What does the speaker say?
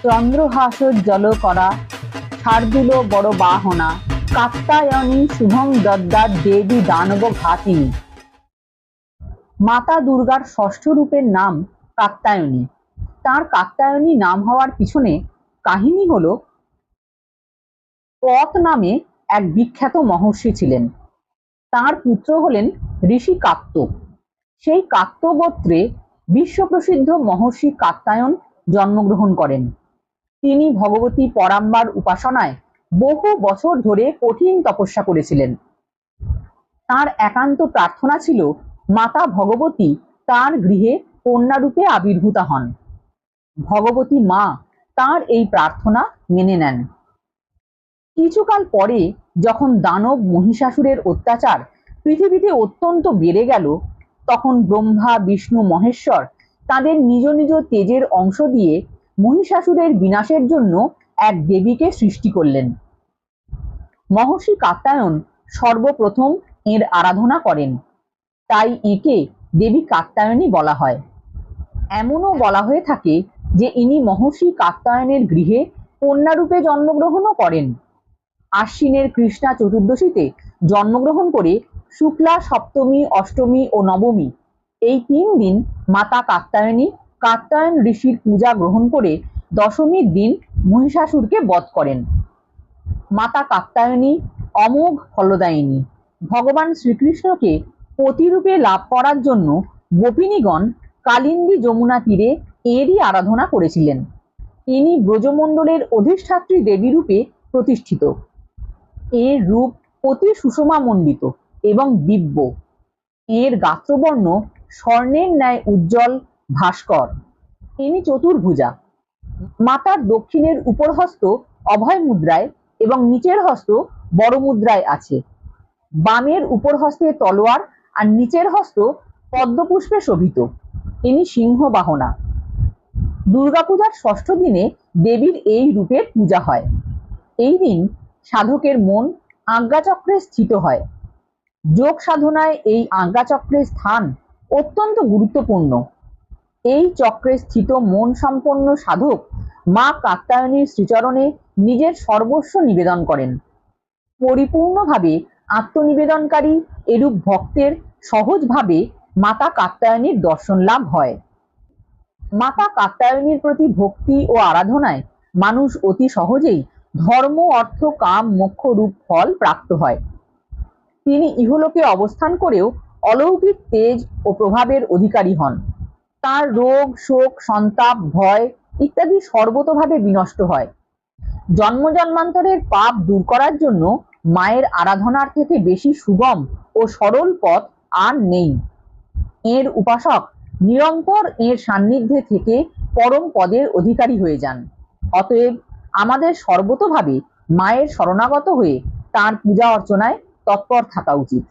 চন্দ্রহাসোজ্জ্বল করা শার্দুল বড় বাহনা কাত্যায়নী শুভং দদ্দার দেবী দানব ঘাতিনী। মাতা দুর্গার ষষ্ঠ রূপের নাম কাত্যায়নী। তার কাত্যায়নী নাম হওয়ার পিছনে কাহিনী হলো, পথ নামে এক বিখ্যাত মহর্ষি ছিলেন। তার পুত্র হলেন ঋষি কাত্য। সেই কাত্য গোত্রে বিশ্বপ্রসিদ্ধ মহর্ষি কাত্যায়ন জন্মগ্রহণ করেন। তিনি ভগবতী পরাম্বার উপাসনায় বহু বছর ধরে কঠিন তপস্যা করেছিলেন। তার একান্ত প্রার্থনা ছিল মাতা ভগবতী তার গৃহে কন্যারূপে আবির্ভূতা হন। ভগবতী মা তার এই প্রার্থনা মেনে নেন। কিছুকাল পরে যখন দানব মহিষাসুরের অত্যাচার পৃথিবীতে অত্যন্ত বেড়ে গেল, তখন ব্রহ্মা বিষ্ণু মহেশ্বর তাদের নিজ নিজ তেজের অংশ দিয়ে মহিষাসুরের বিনাশের জন্য এক দেবীকে সৃষ্টি করলেন। মহর্ষি কাত্যায়ন সর্বপ্রথম এর আরাধনা করেন, তাই একে দেবী কাত্যায়নী বলা হয়। এমনও বলা হয়ে থাকে যে ইনি মহর্ষি কাত্যায়নের গৃহে কন্যারূপে জন্মগ্রহণও করেন। আশ্বিনের কৃষ্ণা চতুর্দশীতে জন্মগ্রহণ করে শুক্লা সপ্তমী, অষ্টমী ও নবমী এই 3 দিন মাতা কাত্যায়নী কাত্যায়ন ঋষির পূজা গ্রহণ করে দশমীর দিন মহিষাসুরকে বধ করেন। মাতা কাত্যায়নী অমোঘ ফলদায়িনী। ভগবান শ্রীকৃষ্ণকে পতিরূপে লাভ করার জন্য গোপিনীগণ কালিন্দী যমুনা তীরে এরই আরাধনা করেছিলেন। ইনি ব্রজমণ্ডলের অধিষ্ঠাত্রী দেবী রূপে প্রতিষ্ঠিত। এর রূপ অতি সুষমামণ্ডিত এবং দিব্য। এর গাত্রবর্ণ স্বর্ণের ন্যায় উজ্জ্বল ভাস্কর। ইনি চতুর্ভুজা। মাতার দক্ষিণের উপর হস্ত অভয় মুদ্রায় এবং নিচের হস্ত বড় মুদ্রায় আছে। বামের উপর হস্তে তলোয়ার আর নিচের হস্ত পদ্মপুষ্পে শোভিত। ইনি সিংহ বাহনা। দুর্গাপূজার ষষ্ঠ দিনে দেবীর এই রূপের পূজা হয়। এই দিন সাধকের মন আজ্ঞাচক্রে স্থিত হয়। যোগ সাধনায় এই আজ্ঞাচক্রের স্থান অত্যন্ত গুরুত্বপূর্ণ। এই চক্রে স্থিত মন সম্পন্ন সাধক মা কাত্যায়নীর শ্রীচরণে নিজের সর্বস্ব নিবেদন করেন। পরিপূর্ণভাবে আত্মনিবেদনকারী এরূপ ভক্তের সহজভাবে মাতা কাত্যায়নীর দর্শন লাভ হয়। মাতা কাত্যায়নীর প্রতি ভক্তি ও আরাধনায় মানুষ অতি সহজেই ধর্ম, অর্থ, কাম, মোক্ষ রূপ ফল প্রাপ্ত হয়। তিনি ইহলোকে অবস্থান করেও অলৌকিক তেজ ও প্রভাবের অধিকারী হন। তার রোগ, শোক, সন্তাপ, ভয় ইত্যাদি সর্বতোভাবে বিনষ্ট হয়। জন্ম জন্মান্তরের পাপ দূর করার জন্য মায়ের আরাধনার থেকে বেশি সুগম ও সরল পথ আর নেই। এর উপাসক নিরন্তর এর সান্নিধ্যে থেকে পরম পদের অধিকারী হয়ে যান। অতএব আমাদের সর্বতোভাবে মায়ের শরণাগত হয়ে তার পূজা অর্চনায় তৎপর থাকা উচিত।